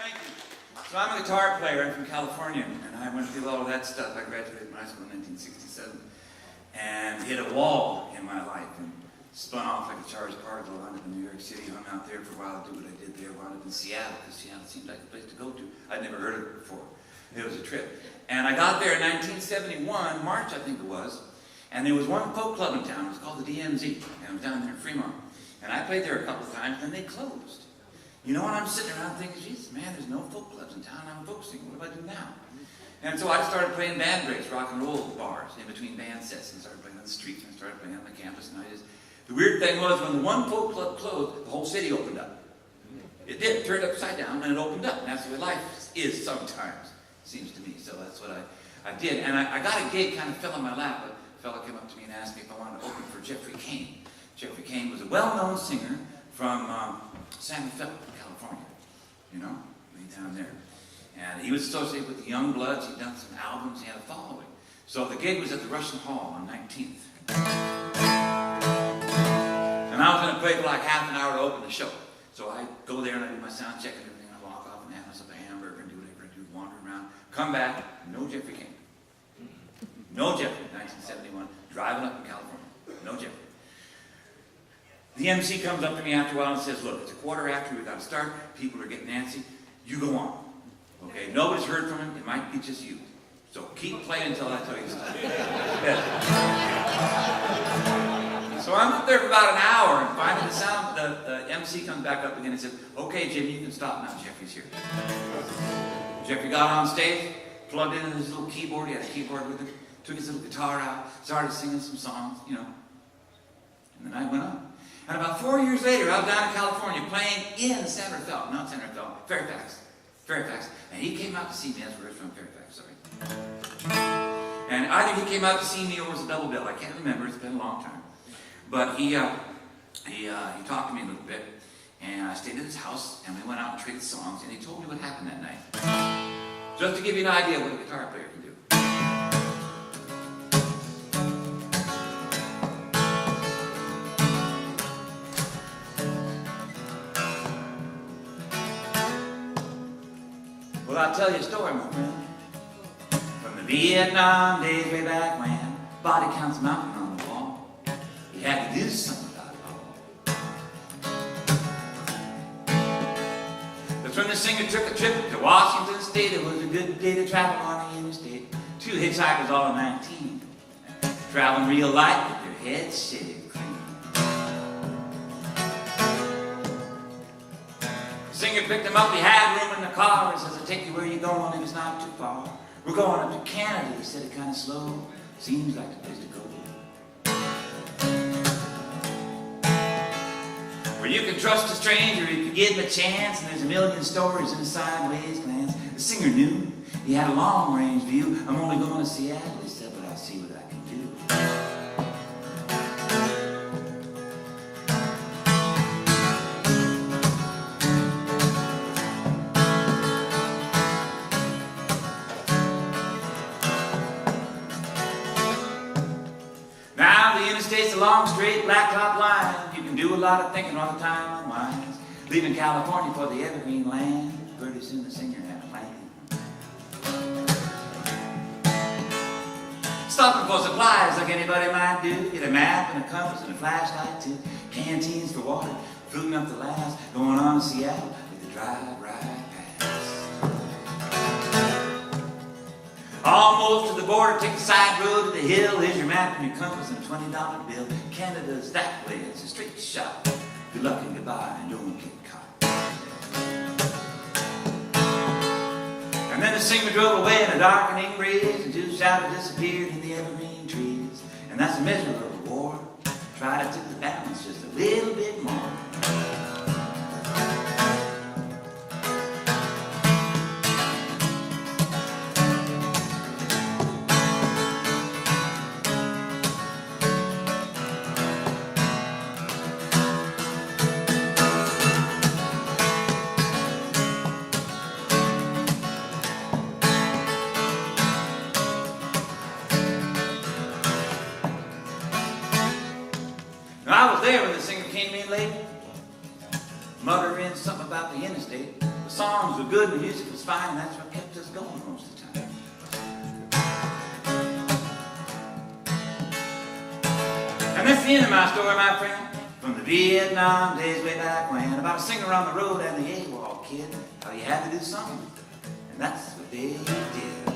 Thank you. So I'm a guitar player. I'm from California, and I went through all of that stuff. I graduated from high school in 1967 and hit a wall in my life and spun off like a charged particle. I lived in New York City, hung out there for a while to do what I did there. Wound up in Seattle, because Seattle seemed like a place to go to. I'd never heard of it before. It was a trip. And I got there in 1971, March I think it was, and there was one folk club in town. It was called the DMZ, and it was down there in Fremont. And I played there a couple of times, and they closed. You know, and I'm sitting around thinking, Jesus, man, there's no folk clubs in town. I'm a folk singer. What do I do now? And so I started playing band breaks, rock and roll bars, in between band sets, and started playing on the streets, and I started playing on the campus. And the weird thing was, when the one folk club closed, the whole city opened up. It did. It turned upside down, and it opened up. And that's the way life is sometimes, seems to me. So that's what I did. And I got a gig, kind of fell in my lap. A fellow came up to me and asked me if I wanted to open for Jeffrey Kane. Jeffrey Kane was a well-known singer from San Rafael, California, you know, way down there. And he was associated with the Young Bloods. He'd done some albums. He had a following. So the gig was at the Russian Hall on 19th. And I was going to play for like half an hour to open the show. So I go there and I do my sound check and everything. I walk off and have myself a hamburger and do whatever I do, wander around. Come back, no Jeffrey Kane. No Jeffrey, 1971, driving up in California. No Jeffrey. The MC comes up to me after a while and says, look, it's 1:15, we've got to start, people are getting antsy, you go on. Okay, nobody's heard from him, it might be just you. So keep playing until I tell you to stop. So I'm up there for about an hour, and finally the MC comes back up again and says, okay, Jimmy, you can stop now, Jeffrey's here. Jeffrey got on stage, plugged in his little keyboard, he had a keyboard with him, took his little guitar out, started singing some songs, you know, and the night went on. And about 4 years later, I was down in California playing in San Rafael, not San Rafael, Fairfax. And he came out to see me. That's where he's from, Fairfax, sorry. And either he came out to see me or it was a double bill. I can't remember. It's been a long time. But he talked to me a little bit, and I stayed at his house, and we went out and traded songs, and he told me what happened that night. Just to give you an idea what a guitar player can do. Well, I'll tell you a story, my friend. From the Vietnam days way back when, body counts mountain on the wall. He had to do something about it all. That's when the singer took a trip to Washington State. It was a good day to travel on the interstate. 2 hitchhikers, all at 19, traveling real light with their heads shaved clean. The singer picked him up, he had room in the car. He says, I'll take you where you're going, and it's not too far. We're going up to Canada. He said it kind of slow. Seems like the place to go. Where you can trust a stranger if you give him a chance, and there's a million stories in a sideways glance. The singer knew he had a long-range view. I'm only going to Seattle, he said, but I'll see what I can do. Interstate's a long, straight, blacktop line. You can do a lot of thinking all the time unwinds. Leaving California for the evergreen land. Pretty soon the singer had a plan. Stopping for supplies like anybody might do. Get a map and a compass and a flashlight too. Canteens for water, food enough to last. Going on to Seattle with the drive right past. Almost to the border, take the side road to the hill. Here's your map and your compass and a $20 bill. Canada's that way, it's a straight shot. Good luck and goodbye, and don't get caught. And then the singer drove away in a darkening breeze, and 2 shadows disappeared in the evergreen trees. And that's the measure of the war. Try to tip the balance just a little bit more. I was there when the singer came in late. muttering something about the interstate. The songs were good and the music was fine, and that's what kept us going most of the time. And that's the end of my story, my friend. From the Vietnam days way back when, about a singer on the road and the AWOL kid. How you had to do something, and that's what they did.